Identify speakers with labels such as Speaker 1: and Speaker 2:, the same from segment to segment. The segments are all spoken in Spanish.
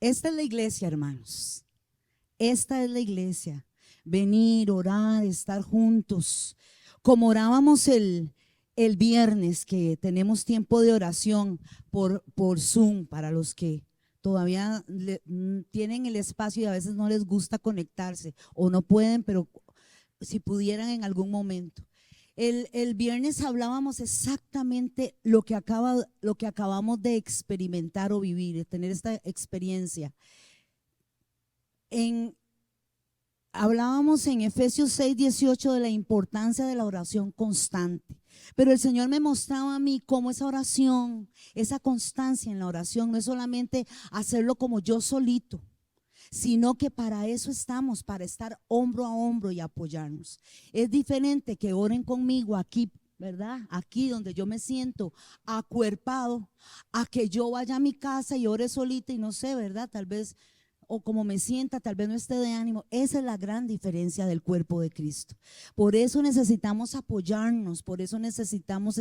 Speaker 1: Esta es la iglesia, hermanos. Esta es la iglesia. Venir, orar, estar juntos. Como orábamos el viernes, que tenemos tiempo de oración por Zoom, para los que todavía tienen el espacio y a veces no les gusta conectarse o no pueden, pero si pudieran en algún momento. El viernes hablábamos exactamente lo que acabamos de experimentar o vivir, de tener esta experiencia. Hablábamos en Efesios 6:18 de la importancia de la oración constante, pero el Señor me mostraba a mí cómo esa oración, esa constancia en la oración no es solamente hacerlo como yo solito, sino que para eso estamos, para estar hombro a hombro y apoyarnos. Es diferente que oren conmigo aquí, ¿verdad? Aquí donde yo me siento acuerpado, a que yo vaya a mi casa y ore solita y no sé, ¿verdad? Tal vez, o como me sienta, tal vez no esté de ánimo. Esa es la gran diferencia del cuerpo de Cristo. Por eso necesitamos apoyarnos, por eso necesitamos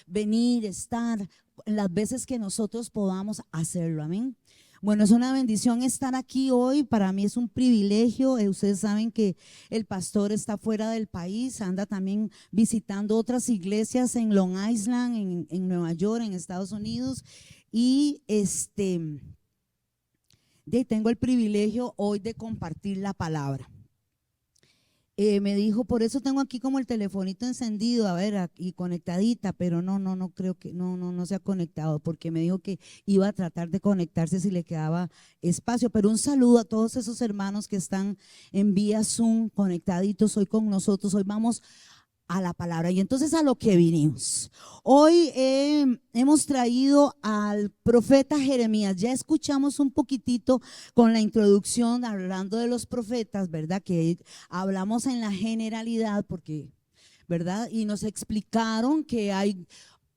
Speaker 1: venir, estar las veces que nosotros podamos hacerlo. Amén. Bueno, es una bendición estar aquí hoy. Para mí es un privilegio. Ustedes saben que el pastor está fuera del país, anda también visitando otras iglesias en Long Island, en Nueva York, en Estados Unidos. Y tengo el privilegio hoy de compartir la palabra. Me dijo, por eso tengo aquí como el telefonito encendido, a ver, aquí conectadita, pero no creo que, no se ha conectado, porque me dijo que iba a tratar de conectarse si le quedaba espacio. Pero un saludo a todos esos hermanos que están en vía Zoom conectaditos hoy con nosotros. Hoy vamos a la palabra. Y entonces a lo que vinimos. Hoy hemos traído al profeta Jeremías. Ya escuchamos un poquitito con la introducción hablando de los profetas, ¿verdad? Que hablamos en la generalidad porque, ¿verdad? Y nos explicaron que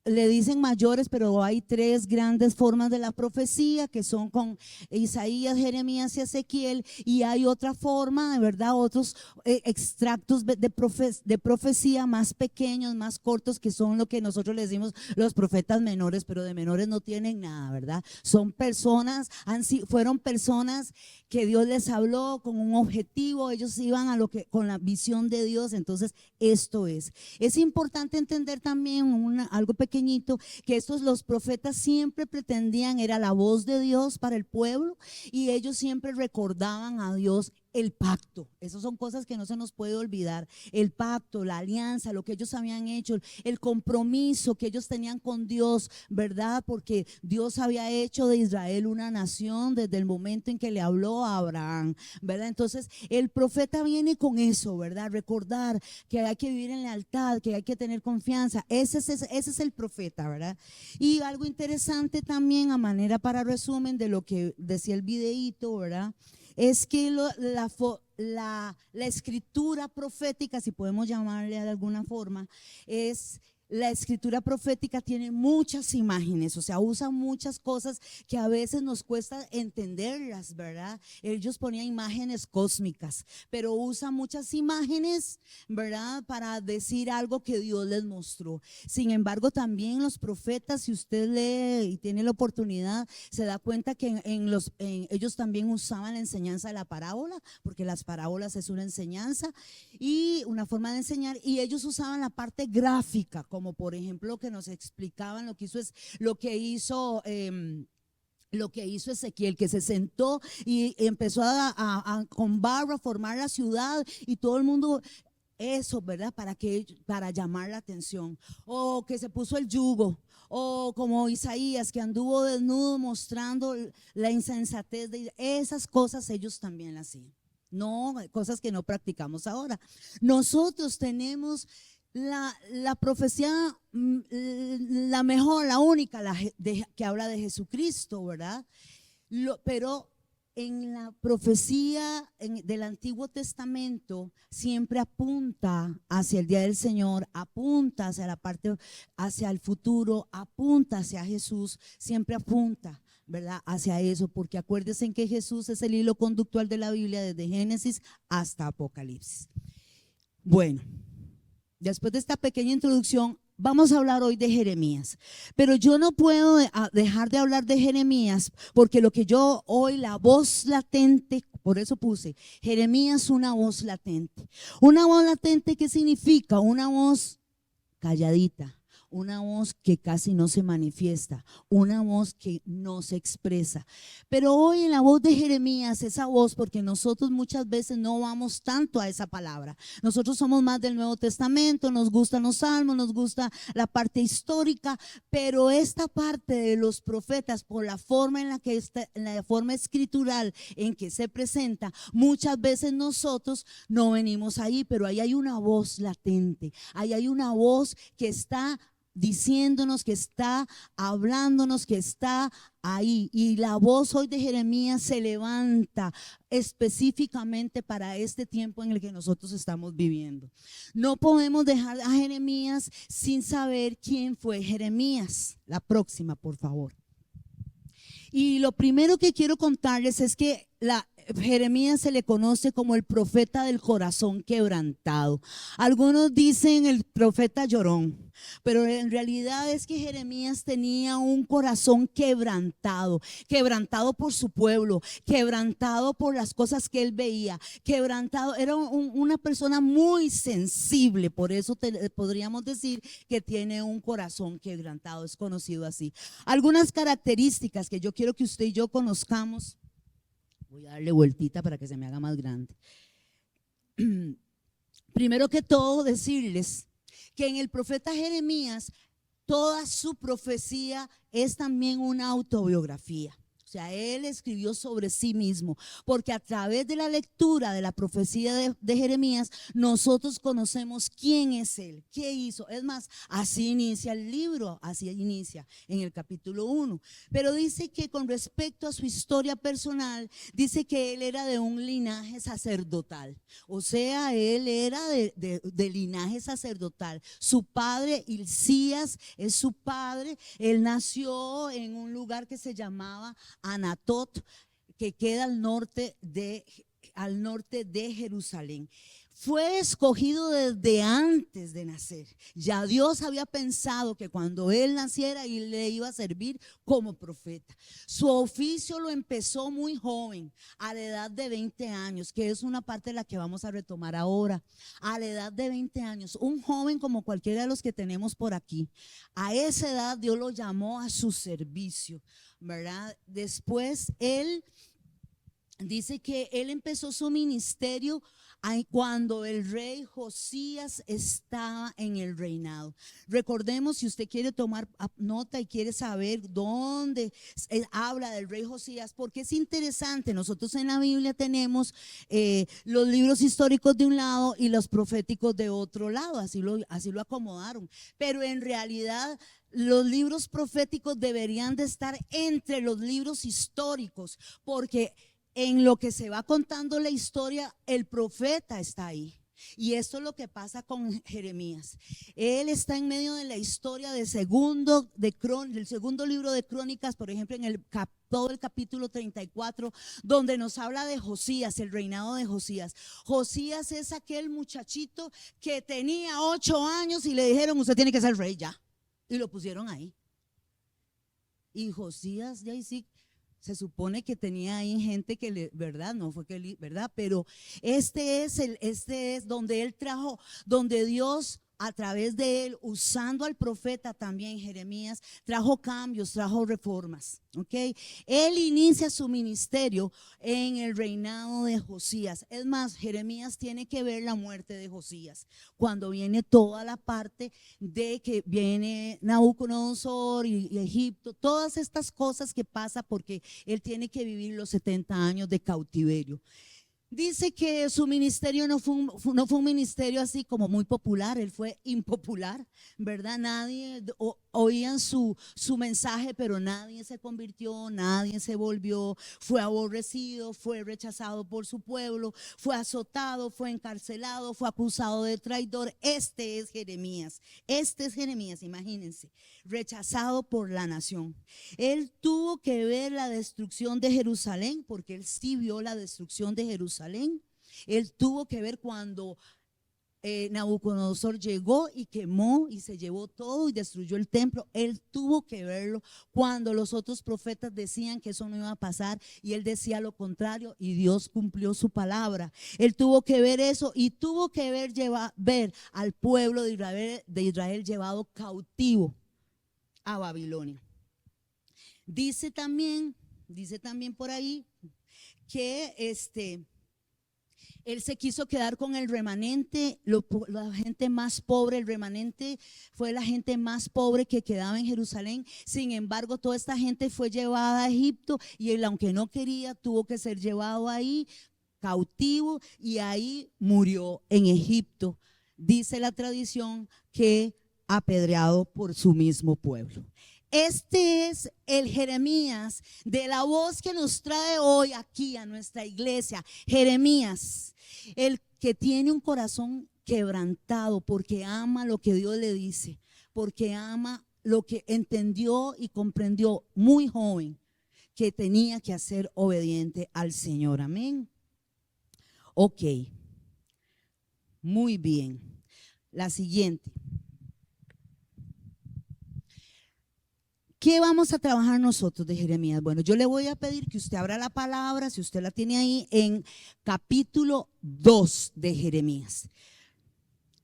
Speaker 1: le dicen mayores, pero hay tres grandes formas de la profecía, que son con Isaías, Jeremías y Ezequiel, y hay otra forma, de verdad, otros extractos de profecía más pequeños, más cortos, que son lo que nosotros le decimos los profetas menores, pero de menores no tienen nada, ¿verdad? Son personas, fueron personas que Dios les habló con un objetivo, ellos iban con la visión de Dios. Entonces esto es importante entender también algo pequeñito, que los profetas siempre pretendían, era la voz de Dios para el pueblo, y ellos siempre recordaban a Dios el pacto. Esas son cosas que no se nos puede olvidar. El pacto, la alianza, lo que ellos habían hecho, el compromiso que ellos tenían con Dios, ¿verdad? Porque Dios había hecho de Israel una nación desde el momento en que le habló a Abraham, ¿verdad? Entonces el profeta viene con eso, ¿verdad? Recordar que hay que vivir en lealtad, que hay que tener confianza. Ese es el profeta, ¿verdad? Y algo interesante también, a manera para resumen de lo que decía el videíto, ¿verdad? Es que la escritura profética, si podemos llamarle de alguna forma, la escritura profética tiene muchas imágenes, o sea, usa muchas cosas que a veces nos cuesta entenderlas, ¿verdad? Ellos ponían imágenes cósmicas, pero usa muchas imágenes, ¿verdad? Para decir algo que Dios les mostró. Sin embargo, también los profetas, si usted lee y tiene la oportunidad, se da cuenta que ellos también usaban la enseñanza de la parábola, porque las parábolas es una enseñanza y una forma de enseñar, y ellos usaban la parte gráfica, como por ejemplo lo que nos explicaban, lo que hizo Ezequiel, que se sentó y empezó con barro a formar la ciudad, y todo el mundo, eso, ¿verdad? Para llamar la atención. O que se puso el yugo, o como Isaías, que anduvo desnudo mostrando la insensatez de esas cosas. Ellos también las hacían. No, cosas que no practicamos ahora. Nosotros tenemos la profecía, la mejor, la única, que habla de Jesucristo, ¿verdad? Pero en la profecía del Antiguo Testamento siempre apunta hacia el día del Señor, apunta hacia la parte, hacia el futuro, apunta hacia Jesús, siempre apunta, ¿verdad? Hacia eso, porque acuérdense que Jesús es el hilo conductual de la Biblia desde Génesis hasta Apocalipsis. Bueno, después de esta pequeña introducción, Vamos a hablar hoy de Jeremías, pero yo no puedo dejar de hablar de Jeremías porque lo que yo hoy, la voz latente, por eso puse Jeremías, una voz latente. Una voz latente, ¿qué significa? Una voz calladita, una voz que casi no se manifiesta, una voz que no se expresa. Pero hoy en la voz de Jeremías, esa voz, porque nosotros muchas veces no vamos tanto a esa palabra. Nosotros somos más del Nuevo Testamento, nos gustan los salmos, nos gusta la parte histórica, pero esta parte de los profetas, por la forma en la que está, la forma escritural en que se presenta, muchas veces nosotros no venimos ahí, pero ahí hay una voz latente, ahí hay una voz que está diciéndonos, que está hablándonos, que está ahí. Y la voz hoy de Jeremías se levanta específicamente para este tiempo en el que nosotros estamos viviendo. No podemos dejar a Jeremías sin saber quién fue Jeremías. La próxima, por favor. Y lo primero que quiero contarles es que Jeremías se le conoce como el profeta del corazón quebrantado. Algunos dicen el profeta llorón, pero en realidad es que Jeremías tenía un corazón quebrantado, quebrantado por su pueblo, quebrantado por las cosas que él veía, quebrantado. Era una persona muy sensible, por eso podríamos decir que tiene un corazón quebrantado, es conocido así. Algunas características que yo quiero que usted y yo conozcamos. Voy a darle vueltita para que se me haga más grande. Primero que todo, decirles que en el profeta Jeremías toda su profecía es también una autobiografía. O sea, él escribió sobre sí mismo, porque a través de la lectura de la profecía de Jeremías, nosotros conocemos quién es él, qué hizo. Es más, así inicia el libro, así inicia en el capítulo 1. Pero dice que con respecto a su historia personal, dice que él era de un linaje sacerdotal. O sea, él era de linaje sacerdotal. Su padre, Hilcías, es su padre. Él nació en un lugar que se llamaba Anatot, que queda al norte de Jerusalén. Fue escogido desde antes de nacer. Ya Dios había pensado que cuando él naciera, él le iba a servir como profeta. Su oficio lo empezó muy joven, a la edad de 20 años, que es una parte de la que vamos a retomar ahora. A la edad de 20 años, un joven como cualquiera de los que tenemos por aquí. A esa edad Dios lo llamó a su servicio, ¿verdad? Después él dice que él empezó su ministerio cuando el rey Josías estaba en el reinado. Recordemos, si usted quiere tomar nota y quiere saber dónde habla del rey Josías, porque es interesante. Nosotros en la Biblia tenemos los libros históricos de un lado y los proféticos de otro lado, así lo acomodaron, pero en realidad los libros proféticos deberían de estar entre los libros históricos, porque en lo que se va contando la historia, el profeta está ahí. Y esto es lo que pasa con Jeremías. Él está en medio de la historia del segundo libro de Crónicas, por ejemplo, en todo el capítulo 34, donde nos habla de Josías, el reinado de Josías. Josías es aquel muchachito que tenía 8 años y le dijeron: usted tiene que ser rey ya. Y lo pusieron ahí. Y Josías, ya sí, se supone que tenía ahí gente que ¿verdad? No fue que, ¿verdad? Pero este es donde él trajo, donde Dios a través de él, usando al profeta también Jeremías, trajo cambios, trajo reformas, ¿ok? Él inicia su ministerio en el reinado de Josías. Es más, Jeremías tiene que ver la muerte de Josías, cuando viene toda la parte de que viene Nabucodonosor y Egipto, todas estas cosas que pasa porque él tiene que vivir los 70 años de cautiverio. Dice que su ministerio no fue un ministerio así como muy popular, él fue impopular, ¿verdad? Nadie oían su mensaje, pero nadie se convirtió, nadie se volvió, fue aborrecido, fue rechazado por su pueblo, fue azotado, fue encarcelado, fue acusado de traidor. Este es Jeremías, imagínense, rechazado por la nación. Él tuvo que ver la destrucción de Jerusalén, porque él sí vio la destrucción de Jerusalén. Él tuvo que ver cuando Nabucodonosor llegó y quemó y se llevó todo y destruyó el templo. Él tuvo que verlo cuando los otros profetas decían que eso no iba a pasar y él decía lo contrario y Dios cumplió su palabra. Él tuvo que ver eso y tuvo que ver al pueblo de Israel llevado cautivo a Babilonia. Dice también por ahí que él se quiso quedar con el remanente, la gente más pobre. El remanente fue la gente más pobre que quedaba en Jerusalén. Sin embargo, toda esta gente fue llevada a Egipto y él, aunque no quería, tuvo que ser llevado ahí cautivo y ahí murió en Egipto. Dice la tradición que apedreado por su mismo pueblo. Este es el Jeremías de la voz que nos trae hoy aquí a nuestra iglesia. Jeremías, el que tiene un corazón quebrantado porque ama lo que Dios le dice, porque ama lo que entendió y comprendió muy joven, que tenía que ser obediente al Señor. Amén. Ok, muy bien. La siguiente. ¿Qué vamos a trabajar nosotros de Jeremías? Bueno, yo le voy a pedir que usted abra la palabra, si usted la tiene ahí, en capítulo 2 de Jeremías.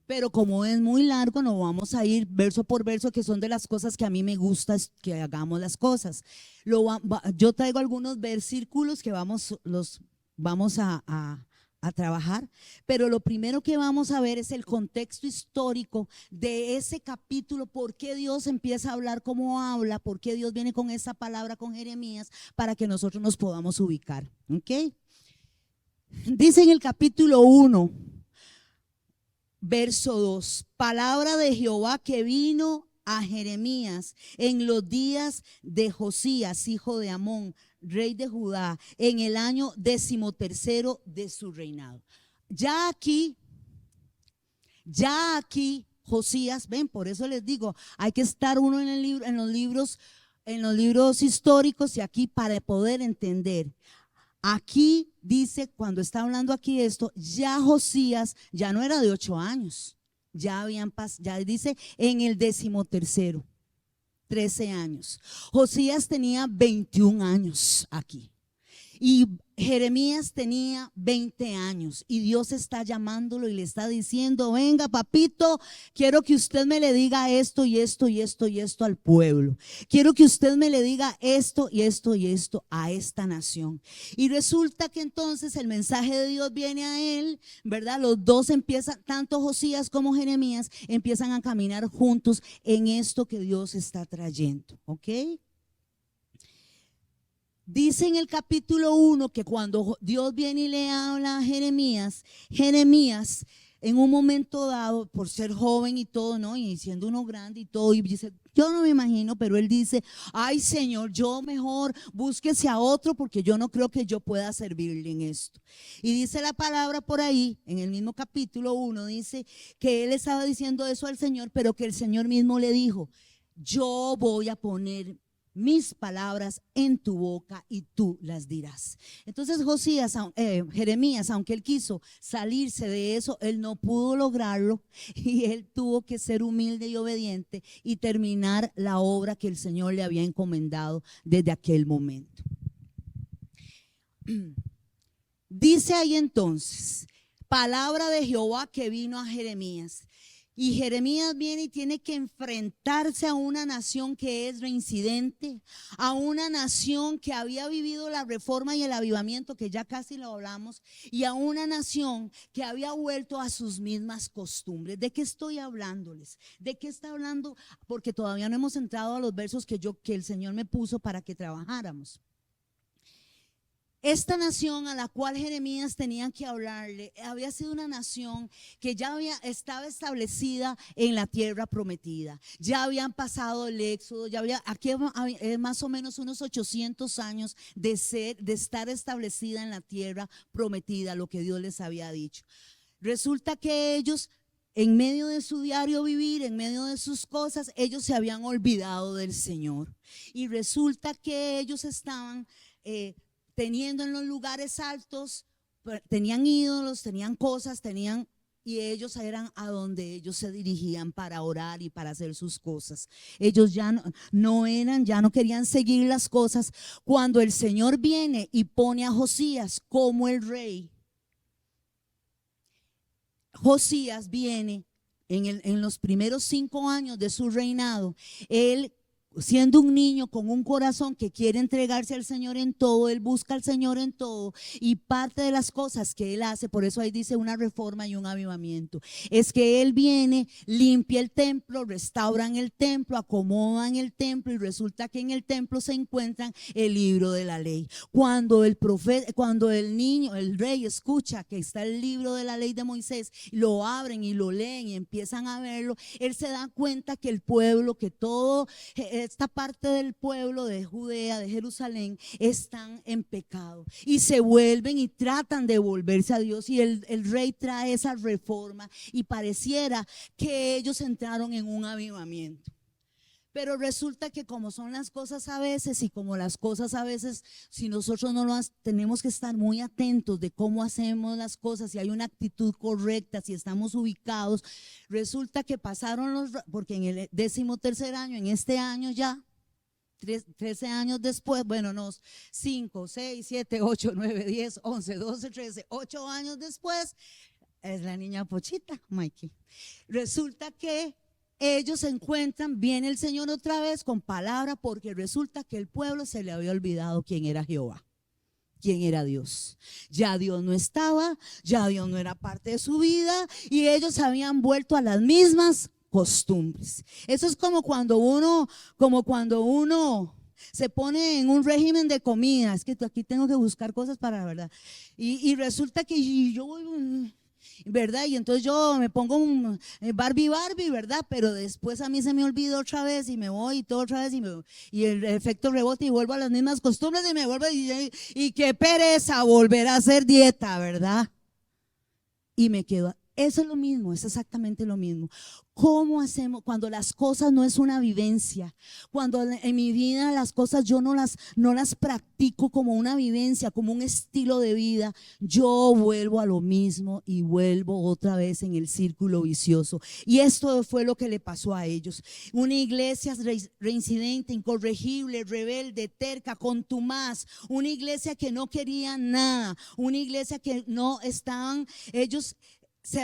Speaker 1: Pero como es muy largo, no vamos a ir verso por verso, que son de las cosas que a mí me gusta que hagamos las cosas. Yo traigo algunos versículos que los vamos a trabajar, pero lo primero que vamos a ver es el contexto histórico de ese capítulo, por qué Dios empieza a hablar como habla, por qué Dios viene con esa palabra con Jeremías, para que nosotros nos podamos ubicar. ¿Ok? Dice en el capítulo 1, verso 2, palabra de Jehová que vino a Jeremías en los días de Josías, hijo de Amón, rey de Judá, en el año 13º de su reinado. Ya aquí Josías, ven, por eso les digo, hay que estar uno en los libros históricos y aquí para poder entender. Aquí dice, cuando está hablando aquí esto, ya Josías ya no era de 8 años, ya dice en el 13º, 13 años. Josías tenía 21 años aquí y Jeremías tenía 20 años y Dios está llamándolo y le está diciendo: venga, papito, quiero que usted me le diga esto y esto y esto y esto al pueblo. Quiero que usted me le diga esto y esto y esto a esta nación. Y resulta que entonces el mensaje de Dios viene a él, ¿verdad? Los dos empiezan, tanto Josías como Jeremías, empiezan a caminar juntos en esto que Dios está trayendo, ¿ok? Dice en el capítulo 1 que cuando Dios viene y le habla a Jeremías, Jeremías en un momento dado, por ser joven y todo, ¿no? Y siendo uno grande y todo, y dice, yo no me imagino, pero él dice: ay, Señor, yo mejor búsquese a otro porque yo no creo que yo pueda servirle en esto. Y dice la palabra por ahí, en el mismo capítulo 1, dice que él estaba diciendo eso al Señor, pero que el Señor mismo le dijo: yo voy a poner mis palabras en tu boca y tú las dirás. Entonces Jeremías, aunque él quiso salirse de eso, él no pudo lograrlo y él tuvo que ser humilde y obediente y terminar la obra que el Señor le había encomendado desde aquel momento. Dice ahí entonces, palabra de Jehová que vino a Jeremías. Y Jeremías viene y tiene que enfrentarse a una nación que es reincidente, a una nación que había vivido la reforma y el avivamiento, que ya casi lo hablamos, y a una nación que había vuelto a sus mismas costumbres. ¿De qué estoy hablándoles? ¿De qué está hablando? Porque todavía no hemos entrado a los versos que el Señor me puso para que trabajáramos. Esta nación a la cual Jeremías tenía que hablarle había sido una nación que estaba establecida en la tierra prometida. Ya habían pasado el éxodo, aquí más o menos unos 800 años de estar establecida en la tierra prometida, lo que Dios les había dicho. Resulta que ellos, en medio de su diario vivir, en medio de sus cosas, ellos se habían olvidado del Señor. Y resulta que ellos estaban teniendo en los lugares altos, tenían ídolos, tenían cosas, y ellos eran a donde ellos se dirigían para orar y para hacer sus cosas. Ellos ya ya no querían seguir las cosas. Cuando el Señor viene y pone a Josías como el rey, Josías viene en los primeros 5 años de su reinado, él, siendo un niño con un corazón que quiere entregarse al Señor en todo, él busca al Señor en todo, y parte de las cosas que él hace, por eso ahí dice una reforma y un avivamiento, es que él viene, limpia el templo, restauran el templo, acomodan el templo, y resulta que en el templo se encuentran el libro de la ley. Cuando el niño, el rey, escucha que está el libro de la ley de Moisés, lo abren y lo leen y empiezan a verlo, él se da cuenta que el pueblo, que todo esta parte del pueblo de Judea, de Jerusalén, están en pecado y se vuelven y tratan de volverse a Dios, y el rey trae esa reforma y pareciera que ellos entraron en un avivamiento. Pero resulta que como son las cosas a veces, y como las cosas a veces, si nosotros no las tenemos que estar muy atentos de cómo hacemos las cosas, si hay una actitud correcta, si estamos ubicados, resulta que pasaron porque en el 13º año, en este año ya, 13 años después, bueno, 5, 6, 7, 8, 9, 10, 11, 12, 13, 8 años después, es la niña Pochita, Mikey. Resulta que ellos se encuentran, viene el Señor otra vez con palabra, porque resulta que el pueblo se le había olvidado quién era Jehová, quién era Dios. Ya Dios no estaba, ya Dios no era parte de su vida, y ellos habían vuelto a las mismas costumbres. Eso es como cuando uno se pone en un régimen de comida. Es que aquí tengo que buscar cosas para la verdad. Y resulta que yo voy, ¿verdad? Y entonces yo me pongo un Barbie, ¿verdad? Pero después a mí se me olvida otra vez y me voy y todo otra vez y el efecto rebote y vuelvo a las mismas costumbres y me vuelvo y qué pereza volver a hacer dieta, ¿verdad? Y me quedo. Eso es lo mismo, es exactamente lo mismo. ¿Cómo hacemos cuando las cosas no es una vivencia? Cuando en mi vida las cosas yo no las practico como una vivencia, como un estilo de vida, yo vuelvo a lo mismo y vuelvo otra vez en el círculo vicioso. Y esto fue lo que le pasó a ellos. Una iglesia reincidente, incorregible, rebelde, terca, contumaz, una iglesia que no quería nada, una iglesia que no estaban, ellos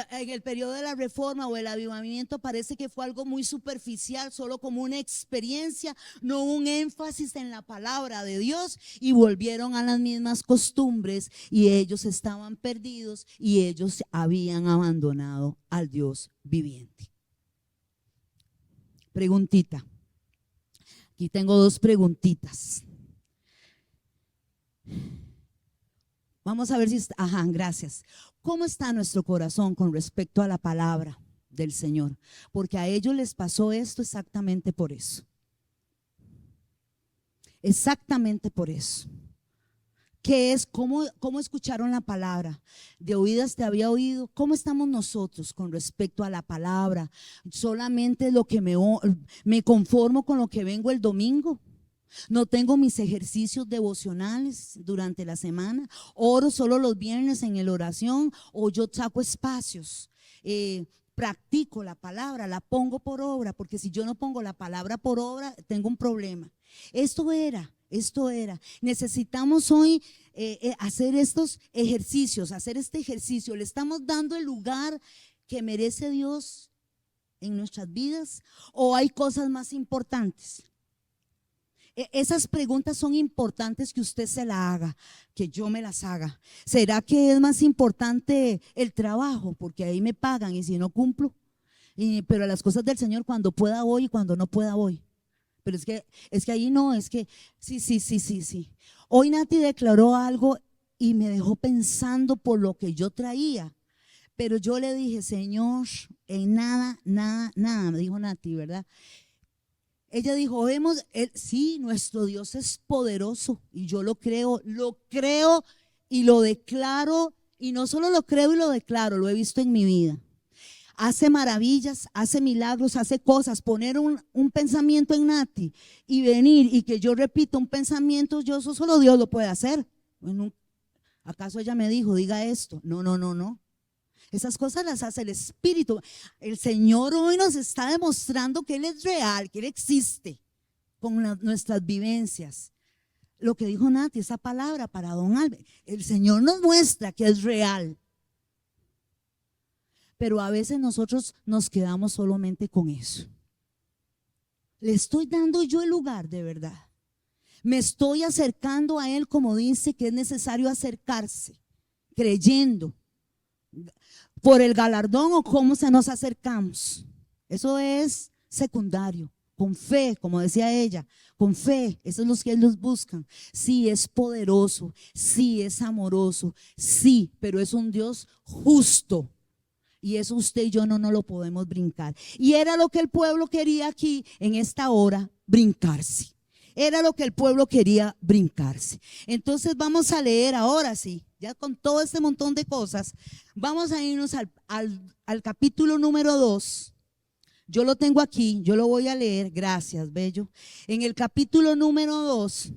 Speaker 1: en el periodo de la reforma o el avivamiento parece que fue algo muy superficial, solo como una experiencia, no un énfasis en la palabra de Dios, y volvieron a las mismas costumbres y ellos estaban perdidos y ellos habían abandonado al Dios viviente. Preguntita. Aquí tengo 2 preguntitas. Vamos a ver si está, gracias. ¿Cómo está nuestro corazón con respecto a la palabra del Señor? Porque a ellos les pasó esto exactamente por eso. Exactamente por eso. ¿Qué es? ¿Cómo escucharon la palabra? De oídas te había oído. ¿Cómo estamos nosotros con respecto a la palabra? ¿Solamente lo que me conformo con lo que vengo el domingo? No tengo mis ejercicios devocionales durante la semana, oro solo los viernes en la oración, o yo saco espacios, practico la palabra, la pongo por obra, porque si yo no pongo la palabra por obra, tengo un problema. Esto era. Necesitamos hoy hacer estos ejercicios, hacer este ejercicio. ¿Le estamos dando el lugar que merece Dios en nuestras vidas, o hay cosas más importantes? Esas preguntas son importantes que usted se la haga, que yo me las haga. ¿Será que es más importante el trabajo? Porque ahí me pagan y si no cumplo. Pero las cosas del Señor, cuando pueda voy y cuando no pueda voy. Pero es que ahí no, es que sí. Hoy Nati declaró algo y me dejó pensando por lo que yo traía. Pero yo le dije, Señor, en nada, me dijo Nati, ¿verdad? Ella dijo, sí, nuestro Dios es poderoso y yo lo creo y lo declaro, y no solo lo creo y lo declaro, lo he visto en mi vida. Hace maravillas, hace milagros, hace cosas. Poner un pensamiento en Nati y venir y que yo repita un pensamiento, eso solo Dios lo puede hacer. Bueno, ¿acaso ella me dijo, diga esto? No. Esas cosas las hace el Espíritu. El Señor hoy nos está demostrando que Él es real, que Él existe con nuestras vivencias. Lo que dijo Nati, esa palabra para don Albert, el Señor nos muestra que es real. Pero a veces nosotros nos quedamos solamente con eso. Le estoy dando yo el lugar de verdad. Me estoy acercando a Él como dice que es necesario acercarse, creyendo. Por el galardón o cómo se nos acercamos. Eso es secundario. Con fe, como decía ella, con fe, esos son los que ellos buscan. Sí, es poderoso, sí, es amoroso, sí, pero es un Dios justo. Y eso usted y yo no lo podemos brincar. Y era lo que el pueblo quería aquí en esta hora, brincarse. Era lo que el pueblo quería, brincarse. Entonces vamos a leer ahora sí, ya con todo este montón de cosas, vamos a irnos al capítulo número 2. Yo lo tengo aquí, yo lo voy a leer, gracias, bello. En el capítulo número 2,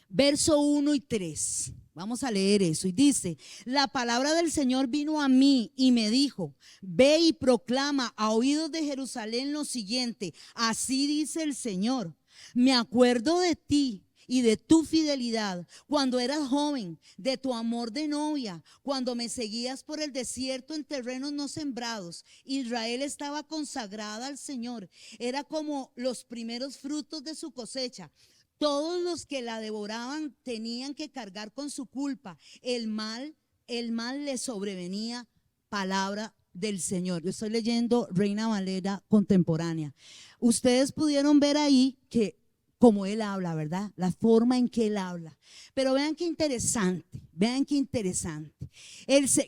Speaker 1: verso 1 y 3. Vamos a leer eso y dice: la palabra del Señor vino a mí y me dijo: ve y proclama a oídos de Jerusalén lo siguiente, así dice el Señor, me acuerdo de ti y de tu fidelidad cuando eras joven, de tu amor de novia, cuando me seguías por el desierto en terrenos no sembrados. Israel estaba consagrada al Señor, era como los primeros frutos de su cosecha. Todos los que la devoraban tenían que cargar con su culpa. El mal les sobrevenía. Palabra del Señor. Yo estoy leyendo Reina Valera contemporánea. Ustedes pudieron ver ahí que como Él habla, ¿verdad? La forma en que Él habla. Pero vean qué interesante, vean qué interesante.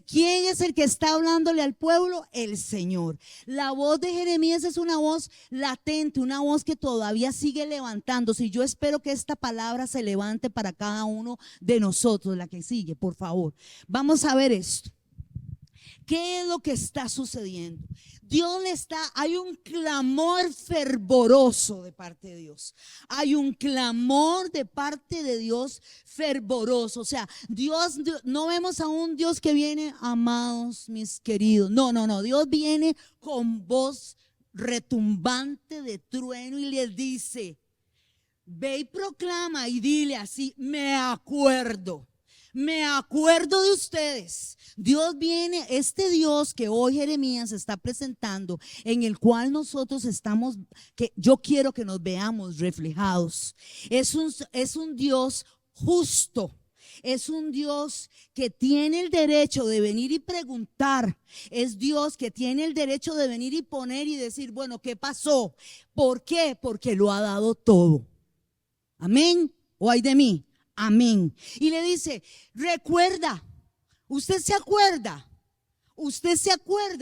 Speaker 1: ¿Quién es el que está hablándole al pueblo? El Señor. La voz de Jeremías es una voz latente, una voz que todavía sigue levantándose. Y yo espero que esta palabra se levante para cada uno de nosotros, la que sigue, por favor. Vamos a ver esto. ¿Qué es lo que está sucediendo? Hay un clamor fervoroso de parte de Dios. Hay un clamor de parte de Dios fervoroso. O sea, no vemos a un Dios que viene, amados mis queridos. No. Dios viene con voz retumbante de trueno y les dice: ve y proclama y dile así, me acuerdo de ustedes. Dios viene, este Dios que hoy Jeremías está presentando, en el cual nosotros estamos, que yo quiero que nos veamos reflejados. Es un Dios justo. Es un Dios que tiene el derecho de venir y preguntar. Es Dios que tiene el derecho de venir y poner y decir, bueno, ¿qué pasó? ¿Por qué? Porque lo ha dado todo. Amén. ¿O ay de mí? Amén. Y le dice: recuerda, usted se acuerda,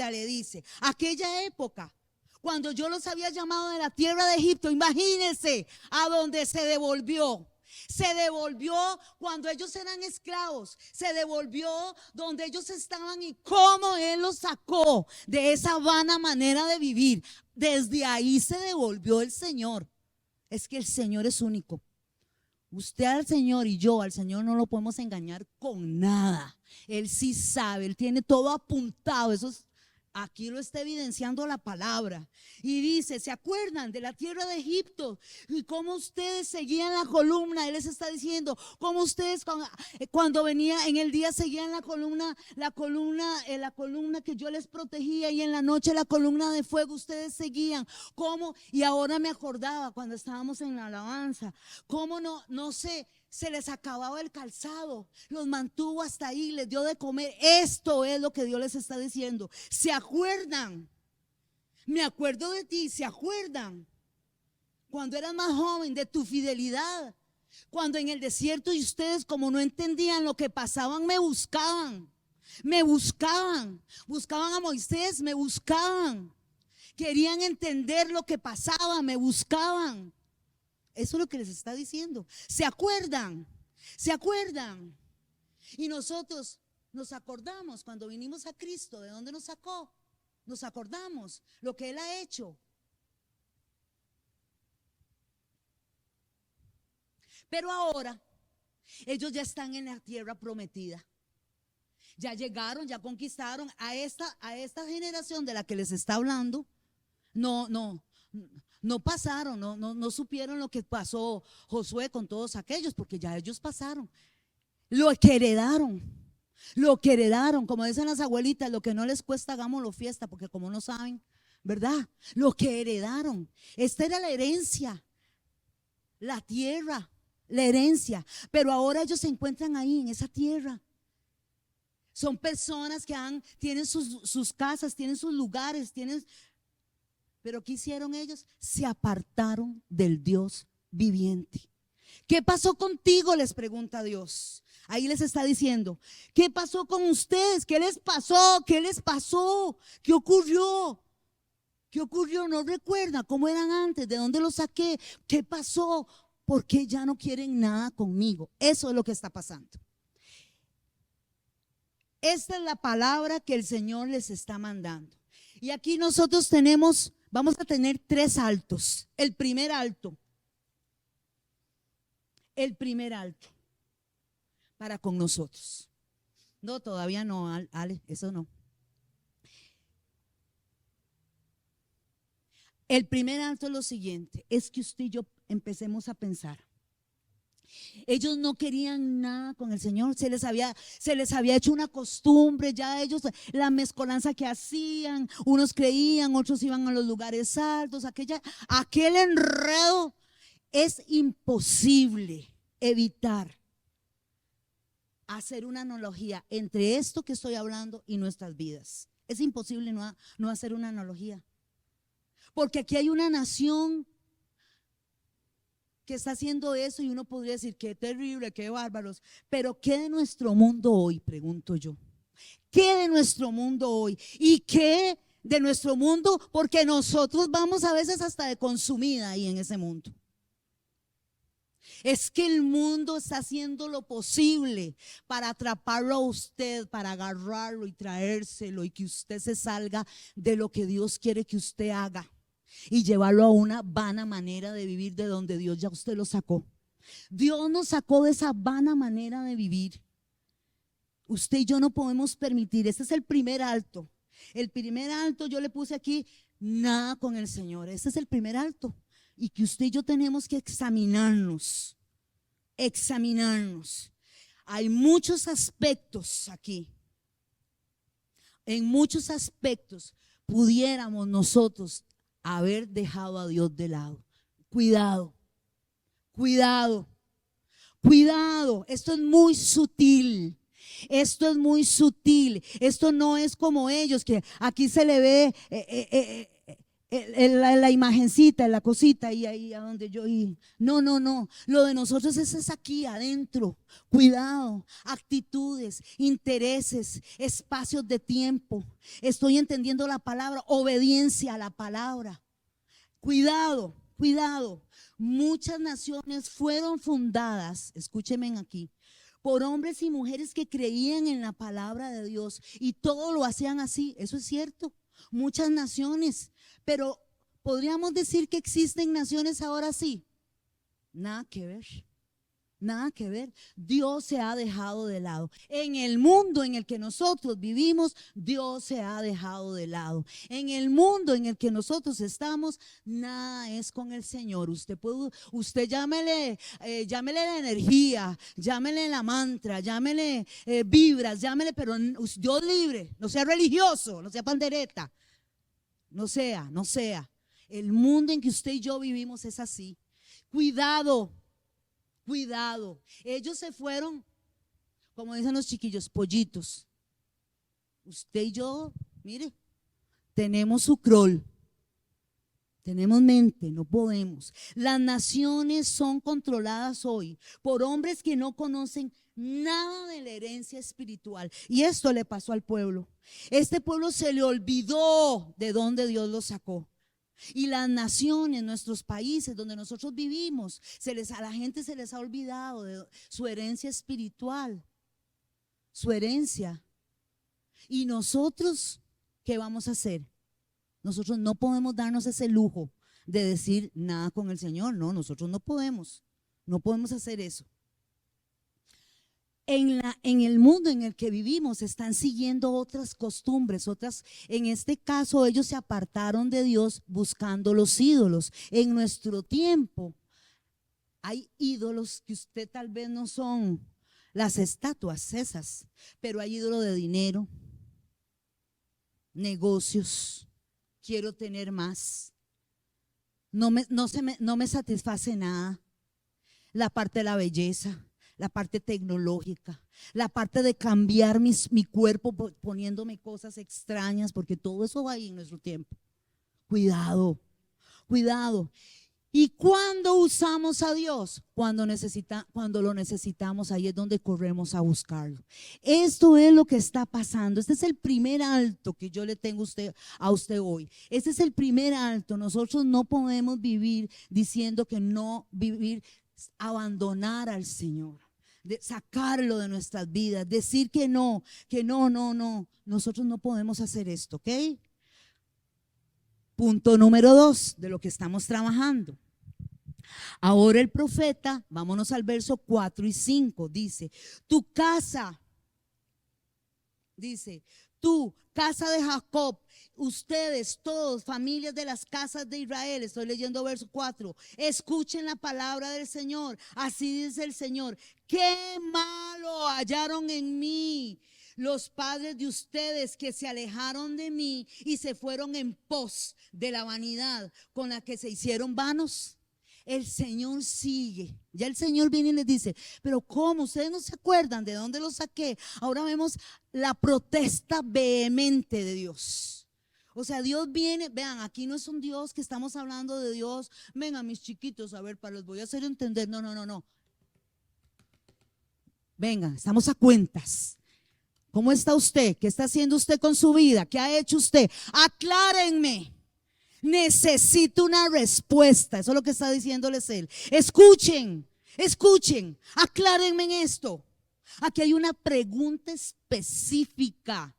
Speaker 1: le dice, aquella época cuando yo los había llamado de la tierra de Egipto. Imagínense a donde se devolvió. Se devolvió cuando ellos eran esclavos. Se devolvió donde ellos estaban y cómo Él los sacó de esa vana manera de vivir. Desde ahí se devolvió el Señor. Es que el Señor es único. Usted al Señor y yo al Señor no lo podemos engañar con nada. Él sí sabe, Él tiene todo apuntado. Aquí lo está evidenciando la palabra. Y dice: ¿se acuerdan de la tierra de Egipto? Y cómo ustedes seguían la columna. Él les está diciendo cómo ustedes cuando venía en el día seguían la columna que yo les protegía, y en la noche la columna de fuego ustedes seguían. ¿Cómo? Y ahora me acordaba cuando estábamos en la alabanza, cómo no sé, se les acababa el calzado, los mantuvo hasta ahí, les dio de comer. Esto es lo que Dios les está diciendo. ¿Se acuerdan? Me acuerdo de ti. ¿Se acuerdan? Cuando eras más joven, de tu fidelidad. Cuando en el desierto y ustedes, como no entendían lo que pasaban, me buscaban. Buscaban a Moisés, me buscaban. Querían entender lo que pasaba, me buscaban. Eso es lo que les está diciendo. ¿Se acuerdan? ¿Se acuerdan? Y nosotros nos acordamos cuando vinimos a Cristo, ¿de dónde nos sacó? Nos acordamos lo que Él ha hecho. Pero ahora ellos ya están en la tierra prometida. Ya llegaron, ya conquistaron a esta generación de la que les está hablando. No pasaron, no supieron lo que pasó Josué con todos aquellos, porque ya ellos pasaron. Lo que heredaron, como dicen las abuelitas, lo que no les cuesta, hagámoslo fiesta, porque como no saben, ¿verdad? Lo que heredaron, esta era la herencia, la tierra, la herencia, pero ahora ellos se encuentran ahí en esa tierra. Son personas que tienen sus casas, tienen sus lugares, pero ¿qué hicieron ellos? Se apartaron del Dios viviente. ¿Qué pasó contigo?, les pregunta Dios. Ahí les está diciendo, ¿qué pasó con ustedes? ¿Qué les pasó? ¿Qué les pasó? ¿Qué ocurrió? ¿Qué ocurrió? ¿No recuerda cómo eran antes? ¿De dónde los saqué? ¿Qué pasó? ¿Por qué ya no quieren nada conmigo? Eso es lo que está pasando. Esta es la palabra que el Señor les está mandando. Y aquí nosotros vamos a tener 3 altos. El primer alto para con nosotros. No, todavía no, Ale, eso no. El primer alto es lo siguiente, es que usted y yo empecemos a pensar. Ellos no querían nada con el Señor, se les había hecho una costumbre, ya ellos, la mezcolanza que hacían, unos creían, otros iban a los lugares altos, aquel enredo. Es imposible evitar hacer una analogía entre esto que estoy hablando y nuestras vidas. Es imposible no hacer una analogía, porque aquí hay una nación que está haciendo eso y uno podría decir qué terrible, qué bárbaros, pero ¿qué de nuestro mundo hoy? Pregunto yo. ¿Qué de nuestro mundo hoy? ¿Y qué de nuestro mundo? Porque nosotros vamos a veces hasta de consumida ahí en ese mundo. Es que el mundo está haciendo lo posible para atraparlo a usted, para agarrarlo y traérselo, y que usted se salga de lo que Dios quiere que usted haga y llevarlo a una vana manera de vivir de donde Dios ya usted lo sacó. Dios nos sacó de esa vana manera de vivir. Usted y yo no podemos permitir. Este es el primer alto. El primer alto yo le puse aquí, nada con el Señor. Este es el primer alto. Y que usted y yo tenemos que examinarnos. Hay muchos aspectos aquí. En muchos aspectos pudiéramos nosotros haber dejado a Dios de lado. Cuidado. Esto es muy sutil. Esto no es como ellos, que aquí se le ve la imagencita, la cosita, y ahí a donde yo. No. Lo de nosotros es aquí adentro. Cuidado, actitudes, intereses, espacios de tiempo. Estoy entendiendo la palabra, obediencia a la palabra. Cuidado. Muchas naciones fueron fundadas, escúchenme aquí, por hombres y mujeres que creían en la palabra de Dios y todo lo hacían así. Eso es cierto. Muchas naciones, pero podríamos decir que existen naciones ahora sí. Nada que ver. Dios se ha dejado de lado. En el mundo en el que nosotros vivimos, Dios se ha dejado de lado. En el mundo en el que nosotros estamos, nada es con el Señor. Usted llámele la energía, llámele la mantra, llámele vibras, pero Dios libre. No sea religioso, no sea pandereta. No sea. El mundo en que usted y yo vivimos es así. Cuidado. Ellos se fueron, como dicen los chiquillos, pollitos. Usted y yo, mire, tenemos su crawl, tenemos mente, no podemos. Las naciones son controladas hoy por hombres que no conocen nada de la herencia espiritual. Y esto le pasó al pueblo. Este pueblo se le olvidó de dónde Dios lo sacó. Y las naciones, nuestros países donde nosotros vivimos, a la gente se les ha olvidado de su herencia espiritual, su herencia. Y nosotros, ¿qué vamos a hacer? Nosotros no podemos darnos ese lujo de decir nada con el Señor. No, nosotros no podemos hacer eso. en el mundo en el que vivimos están siguiendo otras costumbres, otras, en este caso ellos se apartaron de Dios buscando los ídolos. En nuestro tiempo hay ídolos que usted tal vez no son las estatuas esas, pero hay ídolo de dinero, negocios, quiero tener más, no me satisface nada, la parte de la belleza, la parte tecnológica, la parte de cambiar mi cuerpo poniéndome cosas extrañas, porque todo eso va ahí en nuestro tiempo. Cuidado, cuidado. ¿Y cuándo usamos a Dios? Cuando lo necesitamos, ahí es donde corremos a buscarlo. Esto es lo que está pasando. Este es el primer alto que yo le tengo a usted hoy. Este es el primer alto. Nosotros no podemos vivir diciendo que no vivir, abandonar al Señor, de sacarlo de nuestras vidas, decir que no. Nosotros no podemos hacer esto, ¿ok? Punto número 2 de lo que estamos trabajando. Ahora el profeta, vámonos al verso 4 y 5, dice, tu casa, tú, casa de Jacob, ustedes todos, familias de las casas de Israel, estoy leyendo verso 4, escuchen la palabra del Señor, así dice el Señor, qué malo hallaron en mí los padres de ustedes que se alejaron de mí y se fueron en pos de la vanidad con la que se hicieron vanos. El Señor sigue. Ya el Señor viene y les dice, pero ¿cómo? ¿Ustedes no se acuerdan de dónde los saqué? Ahora vemos la protesta vehemente de Dios. O sea, Dios viene, vean, aquí no es un Dios que estamos hablando de Dios. Vengan mis chiquitos, a ver, para los voy a hacer entender. No. Venga, estamos a cuentas. ¿Cómo está usted? ¿Qué está haciendo usted con su vida? ¿Qué ha hecho usted? Aclárenme. Necesito una respuesta. Eso es lo que está diciéndoles él. Escuchen, aclárenme en esto. Aquí hay una pregunta específica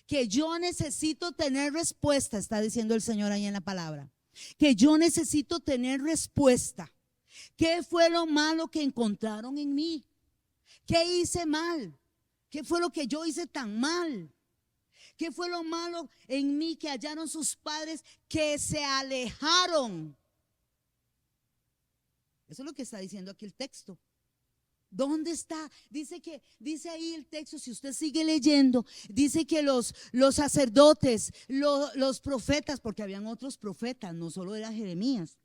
Speaker 1: que yo necesito tener respuesta, está diciendo el Señor ahí en la palabra. Que yo necesito tener respuesta. ¿Qué fue lo malo que encontraron en mí? ¿Qué hice mal? ¿Qué fue lo que yo hice tan mal? ¿Qué fue lo malo en mí que hallaron sus padres que se alejaron? Eso es lo que está diciendo aquí el texto. ¿Dónde está? Dice ahí el texto, si usted sigue leyendo, dice que los sacerdotes, los profetas, porque habían otros profetas, no solo era Jeremías.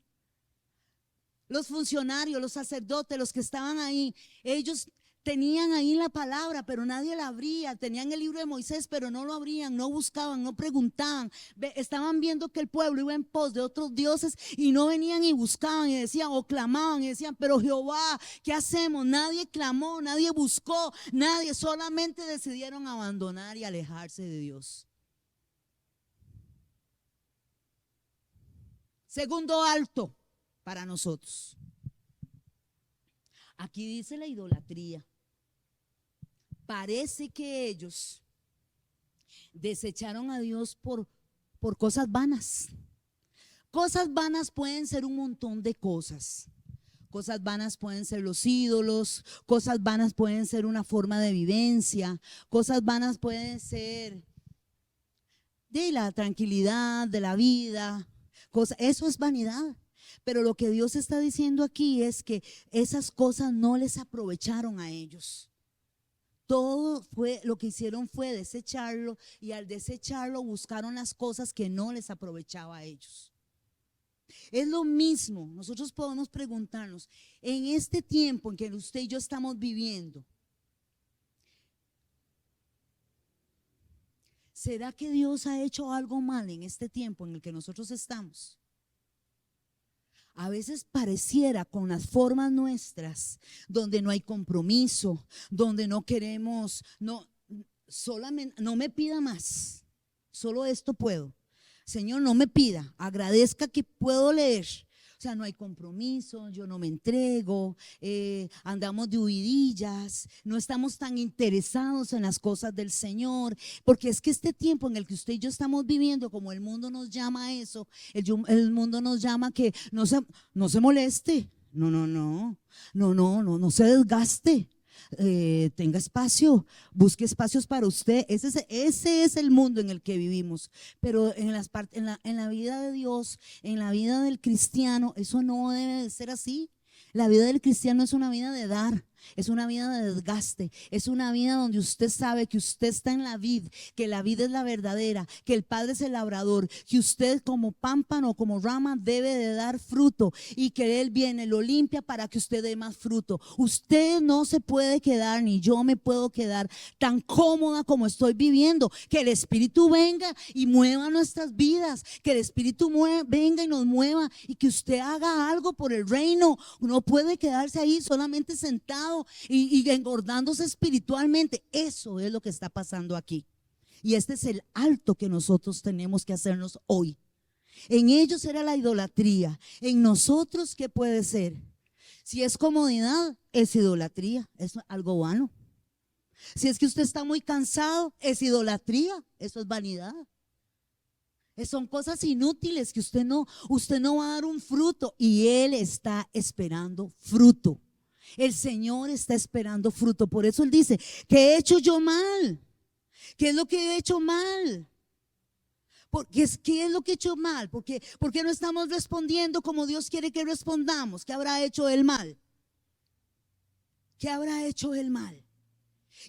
Speaker 1: Los funcionarios, los sacerdotes, los que estaban ahí, ellos tenían ahí la palabra, pero nadie la abría. Tenían el libro de Moisés, pero no lo abrían, no buscaban, no preguntaban. Estaban viendo que el pueblo iba en pos de otros dioses y no venían y buscaban y decían o clamaban y decían, pero Jehová, ¿qué hacemos? Nadie clamó, nadie buscó, nadie, solamente decidieron abandonar y alejarse de Dios. Segundo alto para nosotros. Aquí dice la idolatría. Parece que ellos desecharon a Dios por cosas vanas. Cosas vanas pueden ser un montón de cosas. Cosas vanas pueden ser los ídolos, cosas vanas pueden ser una forma de vivencia, cosas vanas pueden ser de la tranquilidad, de la vida. Eso es vanidad. Pero lo que Dios está diciendo aquí es que esas cosas no les aprovecharon a ellos. Todo lo que hicieron fue desecharlo, y al desecharlo buscaron las cosas que no les aprovechaba a ellos. Es lo mismo, nosotros podemos preguntarnos, en este tiempo en que usted y yo estamos viviendo, ¿será que Dios ha hecho algo mal en este tiempo en el que nosotros estamos? A veces pareciera con las formas nuestras, donde no hay compromiso, donde no queremos, solamente, no me pida más, solo esto puedo. Señor, no me pida, agradezca que puedo leer. O sea, no hay compromiso, yo no me entrego, andamos de huidillas, no estamos tan interesados en las cosas del Señor, porque es que este tiempo en el que usted y yo estamos viviendo, como el mundo nos llama a eso, el mundo nos llama a que no se moleste, no se desgaste. tenga espacio, busque espacios para usted. Ese es el mundo en el que vivimos. Pero en la vida de Dios, en la vida del cristiano, eso no debe de ser así. La vida del cristiano es una vida de dar, es una vida de desgaste, es una vida donde usted sabe que usted está en la vid, que la vid es la verdadera, que el Padre es el labrador, que usted como pámpano, como rama debe de dar fruto y que Él viene, lo limpia para que usted dé más fruto. Usted no se puede quedar, ni yo me puedo quedar tan cómoda como estoy viviendo. Que el Espíritu venga y mueva nuestras vidas, que el Espíritu venga y nos mueva y que usted haga algo por el reino. No puede quedarse ahí solamente sentado y engordándose espiritualmente. Eso es lo que está pasando aquí. Y este es el alto que nosotros tenemos que hacernos hoy. En ellos era la idolatría. En nosotros, ¿qué puede ser? Si es comodidad, es idolatría, es algo vano. Si es que usted está muy cansado, es idolatría, eso es vanidad. Son cosas inútiles que usted no va a dar un fruto, y Él está esperando fruto. El Señor está esperando fruto. Por eso Él dice: ¿qué he hecho yo mal? ¿Qué es lo que he hecho mal? ¿Qué es lo que he hecho mal? ¿Por qué no estamos respondiendo como Dios quiere que respondamos? ¿Qué habrá hecho Él mal? ¿Qué habrá hecho Él mal?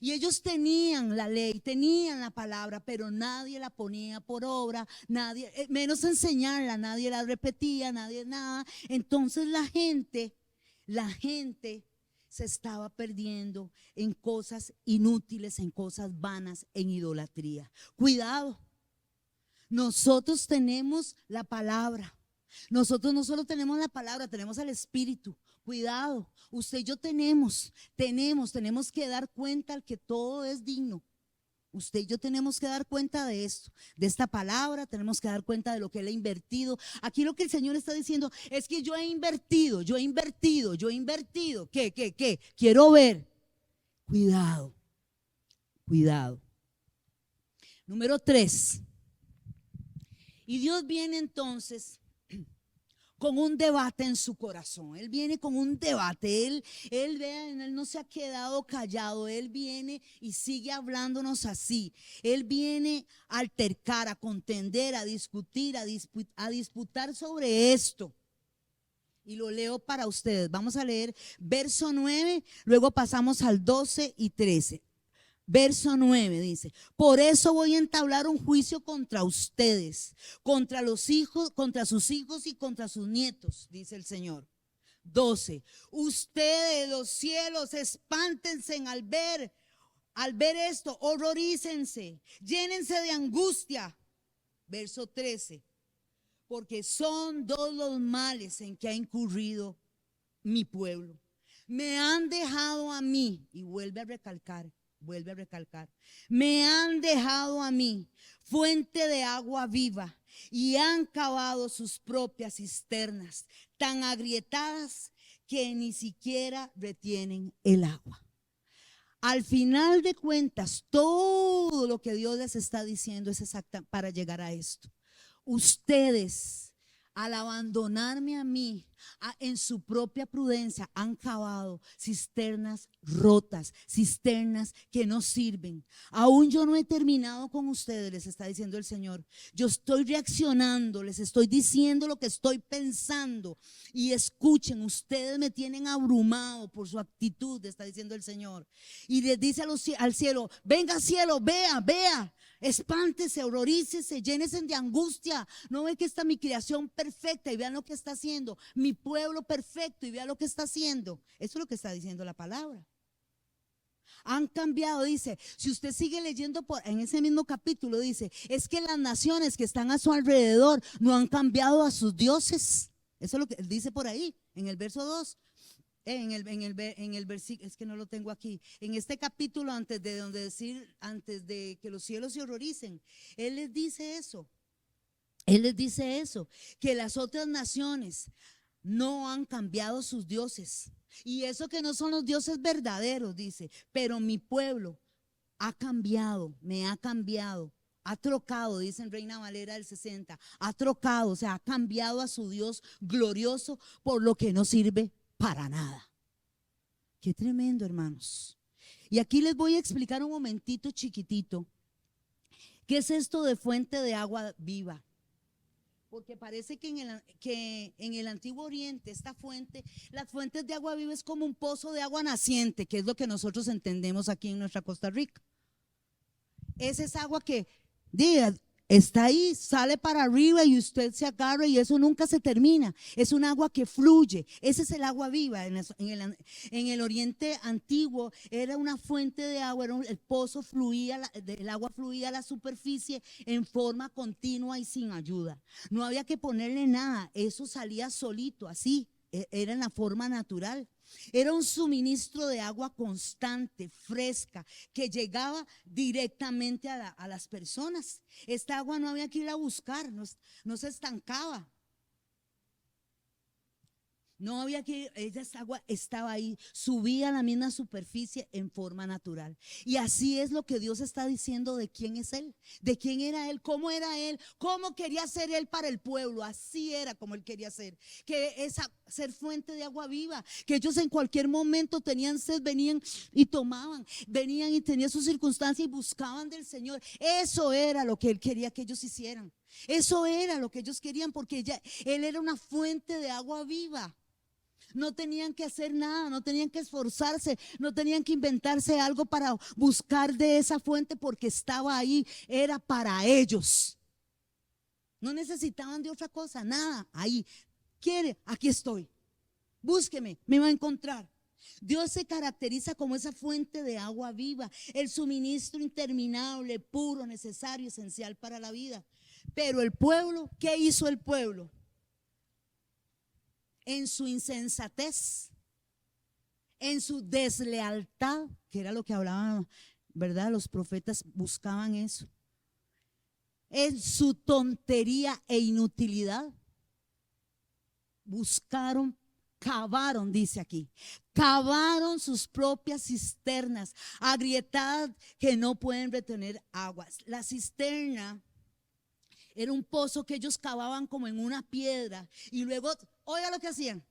Speaker 1: Y ellos tenían la ley, tenían la palabra, pero nadie la ponía por obra, nadie, menos enseñarla, nadie la repetía, nadie nada. Entonces la gente se estaba perdiendo en cosas inútiles, en cosas vanas, en idolatría. Cuidado, nosotros tenemos la palabra. Nosotros no solo tenemos la palabra, tenemos el Espíritu. Cuidado, usted y yo tenemos que dar cuenta al que todo es digno. Usted y yo tenemos que dar cuenta de esto, de esta palabra, tenemos que dar cuenta de lo que Él ha invertido. Aquí lo que el Señor está diciendo es que yo he invertido. ¿Qué? Quiero ver. Cuidado. Número 3. Y Dios viene entonces con un debate en su corazón. Él viene con un debate. Él no se ha quedado callado. Él viene y sigue hablándonos así. Él viene a altercar, a contender, a discutir, a disputar sobre esto. Y lo leo para ustedes. Vamos a leer verso 9, luego pasamos al 12 y 13. Verso 9 dice: por eso voy a entablar un juicio contra ustedes, contra sus hijos y contra sus nietos, dice el Señor. 12. Ustedes, los cielos, espántense al ver esto, horrorícense, llénense de angustia. Verso 13. Porque son dos los males en que ha incurrido mi pueblo. Me han dejado a mí, y vuelve a recalcar, me han dejado a mí fuente de agua viva, y han cavado sus propias cisternas, tan agrietadas que ni siquiera retienen el agua. Al final de cuentas, todo lo que Dios les está diciendo es exacta para llegar a esto. Ustedes, al abandonarme a mí, en su propia prudencia, han cavado cisternas rotas, cisternas que no sirven. Aún yo no he terminado con ustedes, les está diciendo el Señor. Yo estoy reaccionando, les estoy diciendo lo que estoy pensando. Y escuchen, ustedes me tienen abrumado por su actitud, está diciendo el Señor. Y les dice al cielo: venga cielo, vea. Espántese, horrorícese, llénese de angustia. No ve que está mi creación perfecta y vean lo que está haciendo. Mi pueblo perfecto y vean lo que está haciendo. Eso es lo que está diciendo la palabra. Han cambiado, dice. Si usted sigue leyendo en ese mismo capítulo, dice: es que las naciones que están a su alrededor no han cambiado a sus dioses. Eso es lo que él dice por ahí, en el verso 2. En el versículo, es que no lo tengo aquí, en este capítulo, antes de que los cielos se horroricen, Él les dice eso, que las otras naciones no han cambiado sus dioses, y eso que no son los dioses verdaderos, dice, pero mi pueblo ha cambiado, me ha cambiado. Ha trocado, dice en Reina Valera del 60, ha trocado, o sea, ha cambiado a su Dios glorioso por lo que no sirve para nada. Qué tremendo, hermanos. Y aquí les voy a explicar un momentito chiquitito. ¿Qué es esto de fuente de agua viva? Porque parece que en el Antiguo Oriente esta fuente, las fuentes de agua viva es como un pozo de agua naciente, que es lo que nosotros entendemos aquí en nuestra Costa Rica. Es esa agua que está ahí, sale para arriba y usted se agarra y eso nunca se termina. Es un agua que fluye. Ese es el agua viva. En el Oriente Antiguo era una fuente de agua, el pozo fluía, el agua fluía a la superficie en forma continua y sin ayuda. No había que ponerle nada, eso salía solito, así. Era en la forma natural. Era un suministro de agua constante, fresca, que llegaba directamente a las personas. Esta agua no había que ir a buscar, no se estancaba. No había que, esa agua estaba ahí, subía a la misma superficie en forma natural. Y así es lo que Dios está diciendo de quién es Él, de quién era Él, cómo quería ser Él para el pueblo. Así era como Él quería ser, ser fuente de agua viva, que ellos en cualquier momento tenían sed, venían y tomaban, venían y tenían sus circunstancias y buscaban del Señor. Eso era lo que Él quería que ellos hicieran. Eso era lo que ellos querían, porque Él era una fuente de agua viva. No tenían que hacer nada, no tenían que esforzarse, no tenían que inventarse algo para buscar de esa fuente, porque estaba ahí, era para ellos. No necesitaban de otra cosa, nada, ahí. ¿Quiere? Aquí estoy. Búsqueme, me va a encontrar. Dios se caracteriza como esa fuente de agua viva, el suministro interminable, puro, necesario, esencial para la vida. Pero el pueblo, ¿qué hizo el pueblo? En su insensatez, en su deslealtad, que era lo que hablaban, ¿verdad? Los profetas buscaban eso. En su tontería e inutilidad, cavaron, dice aquí, cavaron sus propias cisternas, agrietadas que no pueden retener aguas. La cisterna era un pozo que ellos cavaban como en una piedra y luego, oiga lo que hacían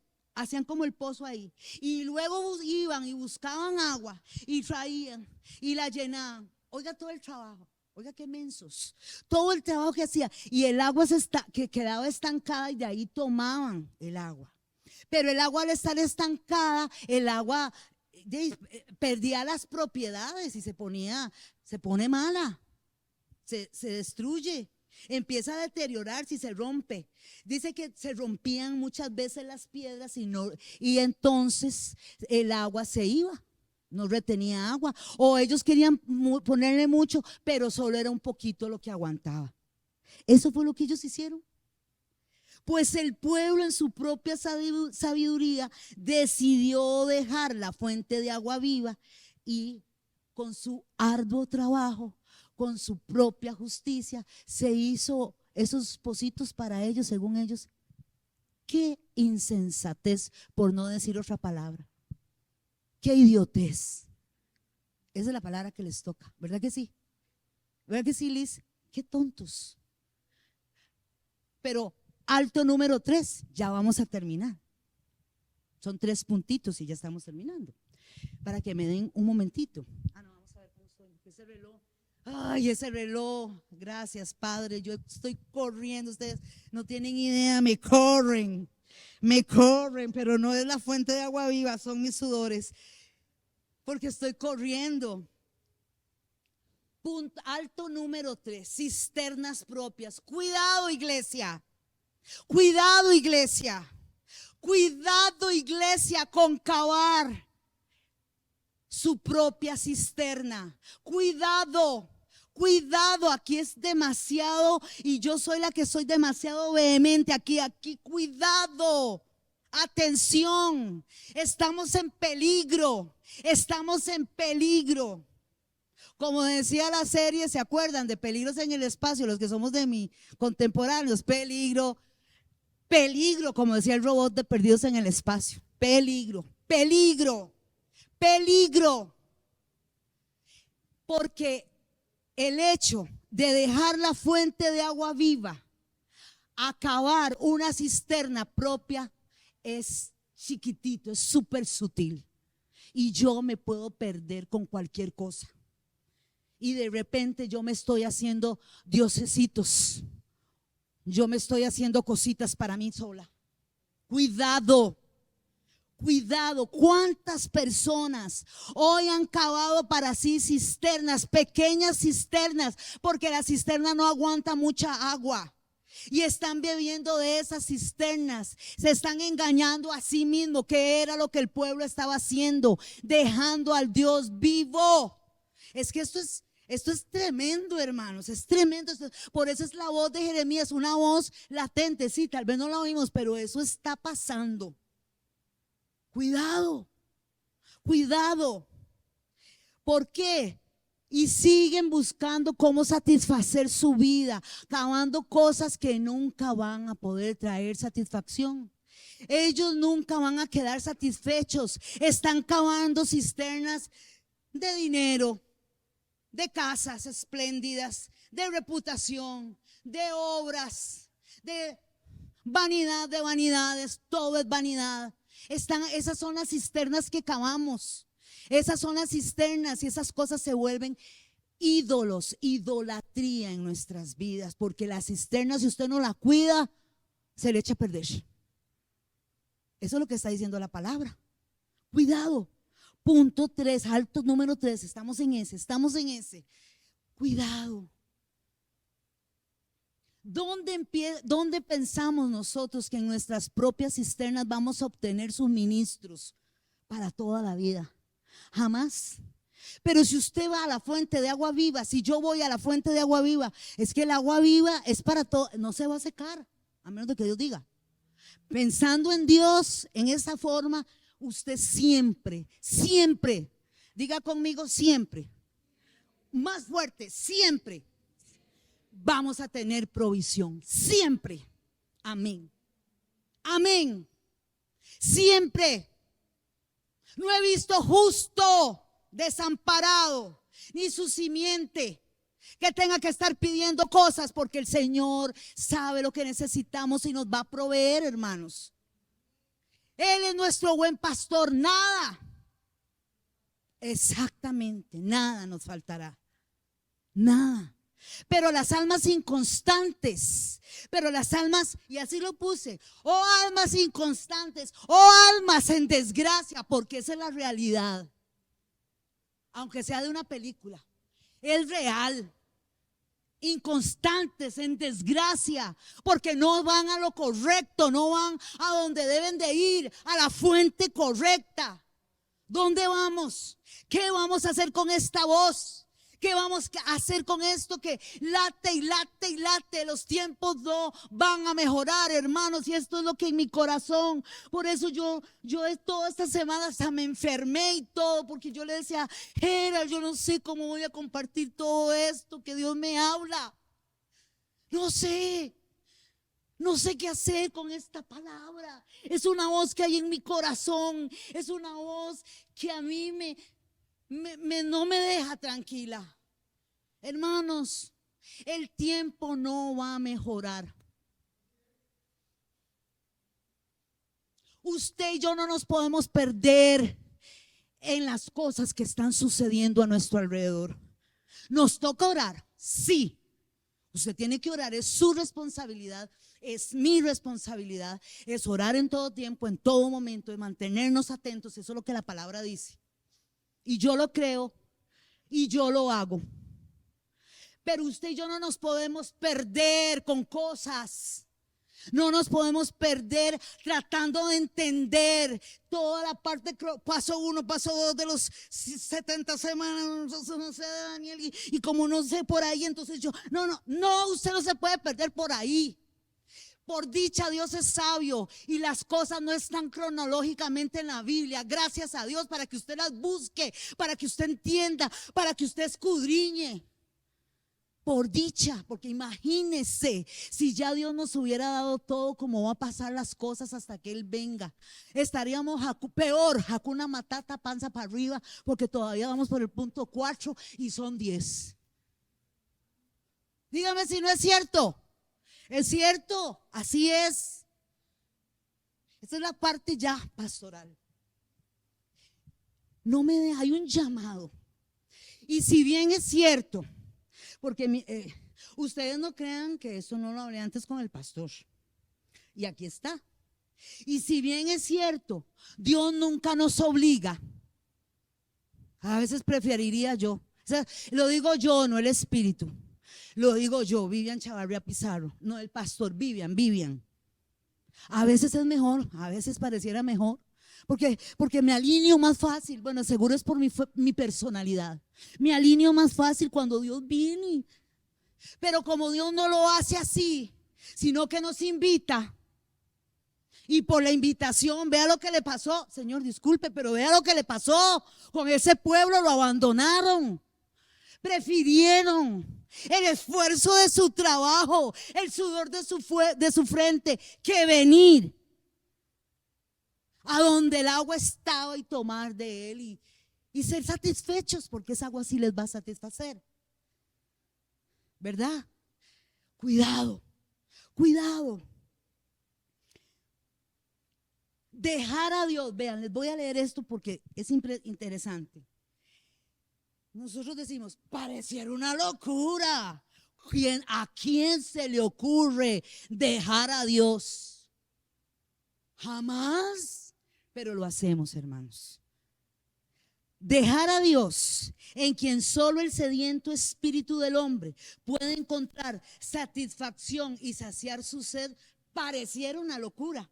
Speaker 1: como el pozo ahí y luego iban y buscaban agua y traían y la llenaban. Oiga todo el trabajo, oiga qué mensos, todo el trabajo que hacía, y el agua que quedaba estancada y de ahí tomaban el agua. Pero el agua, al estar estancada, el agua perdía las propiedades y se pone mala, se destruye. Empieza a deteriorarse y se rompe. Dice que se rompían muchas veces las piedras y entonces el agua se iba, no retenía agua. O ellos querían ponerle mucho, pero solo era un poquito lo que aguantaba. Eso fue lo que ellos hicieron. Pues el pueblo, en su propia sabiduría, decidió dejar la fuente de agua viva y con su arduo trabajo, con su propia justicia, se hizo esos pocitos para ellos, según ellos. Qué insensatez, por no decir otra palabra. Qué idiotez. Esa es la palabra que les toca, ¿verdad que sí? ¿Verdad que sí, Liz? Qué tontos. Pero alto número 3, ya vamos a terminar. Son 3 puntitos y ya estamos terminando. Para que me den un momentito. Vamos a ver cómo estoy. Ese reloj. Ay, ese reloj, gracias Padre, yo estoy corriendo, ustedes no tienen idea, me corren, pero no es la fuente de agua viva, son mis sudores, porque estoy corriendo. Alto número 3, cisternas propias. Cuidado, iglesia, cuidado, iglesia, cuidado, iglesia, con cavar su propia cisterna. Cuidado, aquí es demasiado, y yo soy la que soy demasiado vehemente aquí, cuidado, atención, estamos en peligro, como decía la serie, ¿se acuerdan de Peligros en el Espacio? Los que somos de mi contemporáneos, peligro, como decía el robot de Perdidos en el Espacio, peligro, porque el hecho de dejar la fuente de agua viva, acabar una cisterna propia, es chiquitito, es súper sutil. y yo me puedo perder con cualquier cosa. Y de repente yo me estoy haciendo diosesitos. Yo me estoy haciendo cositas para mí sola. Cuidado. Cuidado, cuántas personas hoy han cavado para sí cisternas, pequeñas cisternas, porque la cisterna no aguanta mucha agua. Y están bebiendo de esas cisternas, se están engañando a sí mismos, que era lo que el pueblo estaba haciendo, dejando al Dios vivo. Es que esto es tremendo, hermanos, es tremendo. Por eso es la voz de Jeremías, una voz latente, sí, tal vez no la oímos, pero eso está pasando. Cuidado, cuidado. ¿Por qué? Y siguen buscando cómo satisfacer su vida, cavando cosas que nunca van a poder traer satisfacción. Ellos nunca van a quedar satisfechos. Están cavando cisternas de dinero, de casas espléndidas, de reputación, de obras, de vanidad de vanidades. Todo es vanidad. Esas son las cisternas que cavamos. Esas son las cisternas y esas cosas se vuelven ídolos, idolatría en nuestras vidas, porque la cisterna, si usted no la cuida, se le echa a perder. Eso es lo que está diciendo la palabra. Cuidado. Punto 3, alto número 3, estamos en ese. Cuidado. ¿Dónde pensamos nosotros que en nuestras propias cisternas vamos a obtener suministros para toda la vida? Jamás. Pero si usted va a la fuente de agua viva, si yo voy a la fuente de agua viva, es que el agua viva es para todo, no se va a secar, a menos de que Dios diga. Pensando en Dios en esa forma, usted siempre, diga conmigo siempre, más fuerte, siempre vamos a tener provisión, siempre. Amén. Amén. Siempre. No he visto justo desamparado, ni su simiente que tenga que estar pidiendo cosas, porque el Señor sabe lo que necesitamos y nos va a proveer, hermanos. Él es nuestro buen pastor, nada, exactamente, nada nos faltará, nada. Pero las almas inconstantes, y así lo puse, oh almas inconstantes, oh almas en desgracia, porque esa es la realidad. Aunque sea de una película, es real. Inconstantes, en desgracia, porque no van a lo correcto, no van a donde deben de ir, a la fuente correcta. ¿Dónde vamos? ¿Qué vamos a hacer con esta voz? ¿Qué vamos a hacer con esto que late y late y late? Los tiempos no van a mejorar, hermanos, y esto es lo que en mi corazón. Por eso yo toda esta semana hasta me enfermé y todo, porque yo le decía, Gerald, yo no sé cómo voy a compartir todo esto que Dios me habla. No sé qué hacer con esta palabra. Es una voz que hay en mi corazón, es una voz que a mí no me deja tranquila. Hermanos, el tiempo no va a mejorar. Usted y yo no nos podemos perder en las cosas que están sucediendo a nuestro alrededor. Nos toca orar, sí. Usted tiene que orar, es su responsabilidad, es mi responsabilidad, es orar en todo tiempo, en todo momento, de mantenernos atentos. Eso es lo que la palabra dice. Y yo lo creo y yo lo hago. Pero usted y yo no nos podemos perder con cosas. No nos podemos perder tratando de entender toda la parte, paso 1, paso 2 de los 70 semanas, no sé, Daniel, y como no sé por ahí, entonces yo, no, usted no se puede perder por ahí. Por dicha, Dios es sabio y las cosas no están cronológicamente en la Biblia. Gracias a Dios para que usted las busque, para que usted entienda, para que usted escudriñe. Por dicha, porque imagínese si ya Dios nos hubiera dado todo, como va a pasar las cosas hasta que Él venga. Estaríamos peor, Hakuna Matata, panza para arriba, porque todavía vamos por el punto 4 y son 10. Dígame si no es cierto. Es cierto, así es. Esta es la parte ya pastoral. no me deja, hay un llamado. Y si bien es cierto, porque ustedes no crean que eso no lo hablé antes con el pastor, y aquí está. Y si bien es cierto, Dios nunca nos obliga, a veces preferiría yo, o sea, lo digo yo, no el espíritu, lo digo yo, Vivian Chavarria Pizarro, no el pastor, Vivian. A veces es mejor, a veces pareciera mejor, porque me alineo más fácil. Bueno, seguro es por mi personalidad. Me alineo más fácil cuando Dios viene. Pero como Dios no lo hace así, sino que nos invita, y por la invitación, vea lo que le pasó, Señor, disculpe, pero vea lo que le pasó con ese pueblo, lo abandonaron, prefirieron el esfuerzo de su trabajo, el sudor de su frente, que venir a donde el agua estaba y tomar de él y ser satisfechos, porque esa agua sí les va a satisfacer, ¿verdad? Cuidado, cuidado. Dejar a Dios, vean, les voy a leer esto porque es interesante. Nosotros decimos, pareciera una locura. ¿A quién se le ocurre dejar a Dios? Jamás, pero lo hacemos, hermanos. Dejar a Dios, en quien solo el sediento espíritu del hombre puede encontrar satisfacción y saciar su sed, pareciera una locura.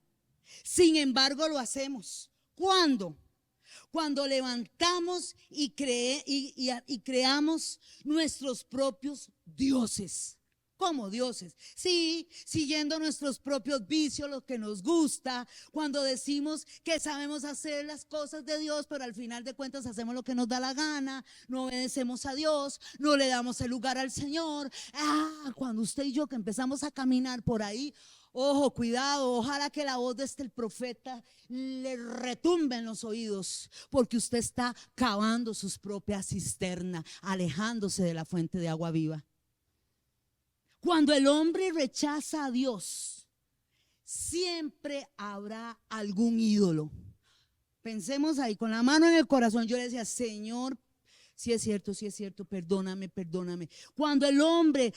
Speaker 1: Sin embargo, lo hacemos. ¿Cuándo? Cuando levantamos y creamos nuestros propios dioses. ¿Cómo dioses? Sí, siguiendo nuestros propios vicios, lo que nos gusta. Cuando decimos que sabemos hacer las cosas de Dios, pero al final de cuentas hacemos lo que nos da la gana, no obedecemos a Dios, no le damos el lugar al Señor. Cuando usted y yo que empezamos a caminar por ahí, ojo, cuidado, ojalá que la voz de el profeta le retumbe en los oídos, porque usted está cavando sus propias cisternas, alejándose de la fuente de agua viva. Cuando el hombre rechaza a Dios, siempre habrá algún ídolo. Pensemos ahí, con la mano en el corazón, yo le decía, Señor, si es cierto, perdóname. Cuando el hombre,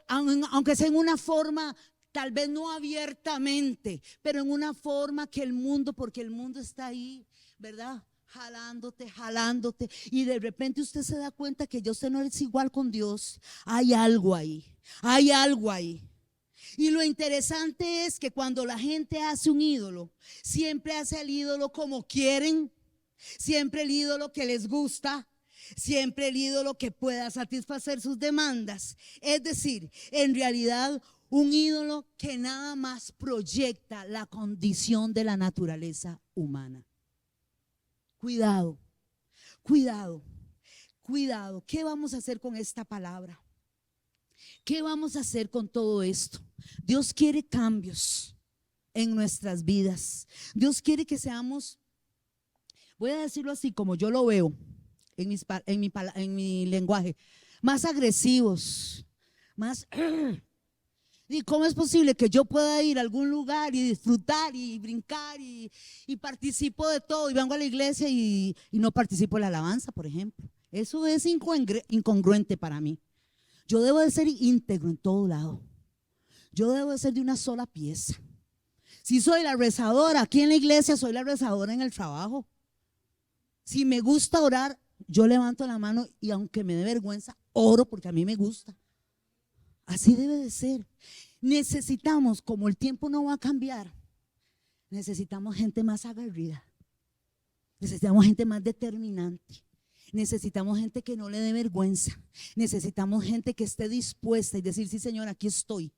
Speaker 1: aunque sea en una forma, tal vez no abiertamente, pero en una forma que el mundo, porque el mundo está ahí, ¿verdad? Jalándote, y de repente usted se da cuenta que ya usted no es igual con Dios. Hay algo ahí. Y lo interesante es que cuando la gente hace un ídolo, siempre hace el ídolo como quieren, siempre el ídolo que les gusta, siempre el ídolo que pueda satisfacer sus demandas. Es decir, en realidad un ídolo que nada más proyecta la condición de la naturaleza humana. Cuidado. ¿Qué vamos a hacer con esta palabra? ¿Qué vamos a hacer con todo esto? Dios quiere cambios en nuestras vidas. Dios quiere que seamos, voy a decirlo así como yo lo veo en mi lenguaje, más agresivos, más... ¿Y cómo es posible que yo pueda ir a algún lugar y disfrutar y brincar y participo de todo y vengo a la iglesia y no participo en la alabanza, por ejemplo? Eso es incongruente para mí. Yo debo de ser íntegro en todo lado. Yo debo de ser de una sola pieza. Si soy la rezadora aquí en la iglesia, soy la rezadora en el trabajo. Si me gusta orar, yo levanto la mano y aunque me dé vergüenza, oro porque a mí me gusta. Así debe de ser. Necesitamos, como el tiempo no va a cambiar, necesitamos gente más aguerrida. Necesitamos gente más determinante. Necesitamos gente que no le dé vergüenza. Necesitamos gente que esté dispuesta y decir, sí, Señor, aquí estoy.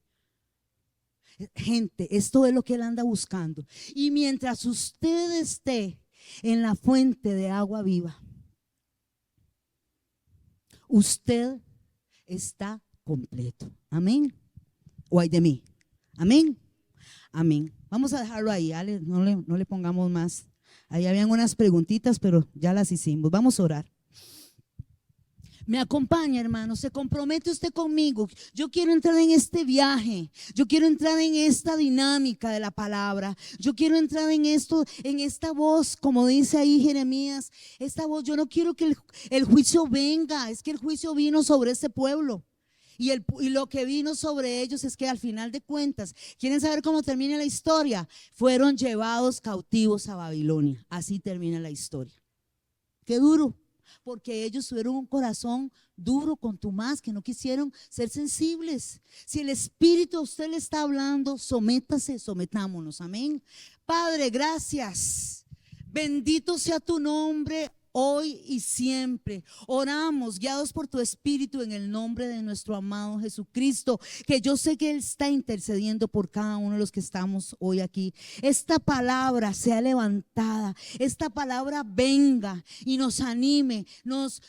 Speaker 1: Gente, esto es lo que Él anda buscando. Y mientras usted esté en la fuente de agua viva, usted está completo. Amén. O hay de mí. Amén. Vamos a dejarlo ahí, Ale, no le pongamos más. Ahí habían unas preguntitas, pero ya las hicimos. Vamos a orar. Me acompaña, hermano, se compromete usted conmigo. Yo quiero entrar en este viaje, yo quiero entrar en esta dinámica de la palabra, yo quiero entrar en esto, en esta voz, como dice ahí Jeremías, esta voz. Yo no quiero que el juicio venga, es que el juicio vino sobre este pueblo. Y lo que vino sobre ellos es que al final de cuentas, ¿quieren saber cómo termina la historia? Fueron llevados cautivos a Babilonia. Así termina la historia. Qué duro, porque ellos tuvieron un corazón duro, contumaz, que no quisieron ser sensibles. Si el Espíritu a usted le está hablando, sométase, sometámonos, amén. Padre, gracias. Bendito sea tu nombre hoy y siempre. Oramos guiados por tu Espíritu en el nombre de nuestro amado Jesucristo, que yo sé que Él está intercediendo por cada uno de los que estamos hoy aquí. Esta palabra sea levantada, esta palabra venga y nos anime, nos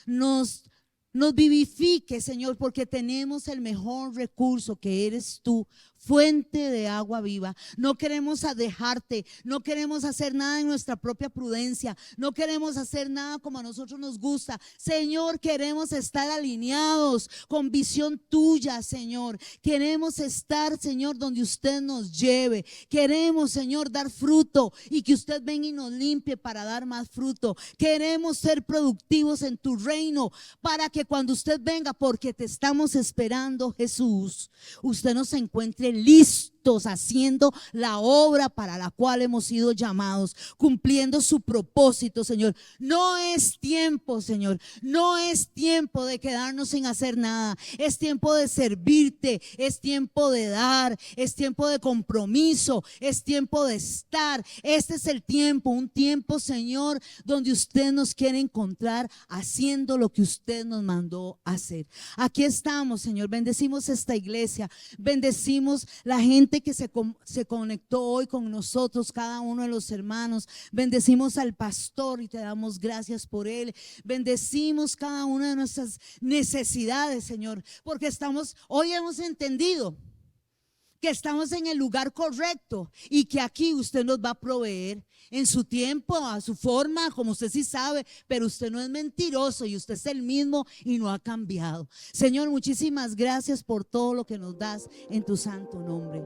Speaker 1: vivifique, Señor, porque tenemos el mejor recurso que eres tú, fuente de agua viva. No queremos dejarte, no queremos hacer nada en nuestra propia prudencia, no queremos hacer nada como a nosotros nos gusta. Señor, queremos estar alineados con visión tuya, Señor. Queremos estar, Señor, donde usted nos lleve. Queremos, Señor, dar fruto y que usted venga y nos limpie para dar más fruto. Queremos ser productivos en tu reino para que cuando usted venga, porque te estamos esperando, Jesús, usted nos encuentre listos haciendo la obra para la cual hemos sido llamados, cumpliendo su propósito, Señor. No es tiempo, Señor, no es tiempo de quedarnos sin hacer nada. Es tiempo de servirte, es tiempo de dar, es tiempo de compromiso, es tiempo de estar. Este es el tiempo, un tiempo, Señor, donde usted nos quiere encontrar haciendo lo que usted nos mandó hacer. Aquí estamos, Señor. Bendecimos esta iglesia, bendecimos la gente que se conectó hoy con nosotros, cada uno de los hermanos. Bendecimos al pastor y te damos gracias por él. Bendecimos cada una de nuestras necesidades, Señor, porque hoy hemos entendido que estamos en el lugar correcto y que aquí usted nos va a proveer en su tiempo, a su forma, como usted sí sabe, pero usted no es mentiroso y usted es el mismo y no ha cambiado. Señor, muchísimas gracias por todo lo que nos das en tu santo nombre.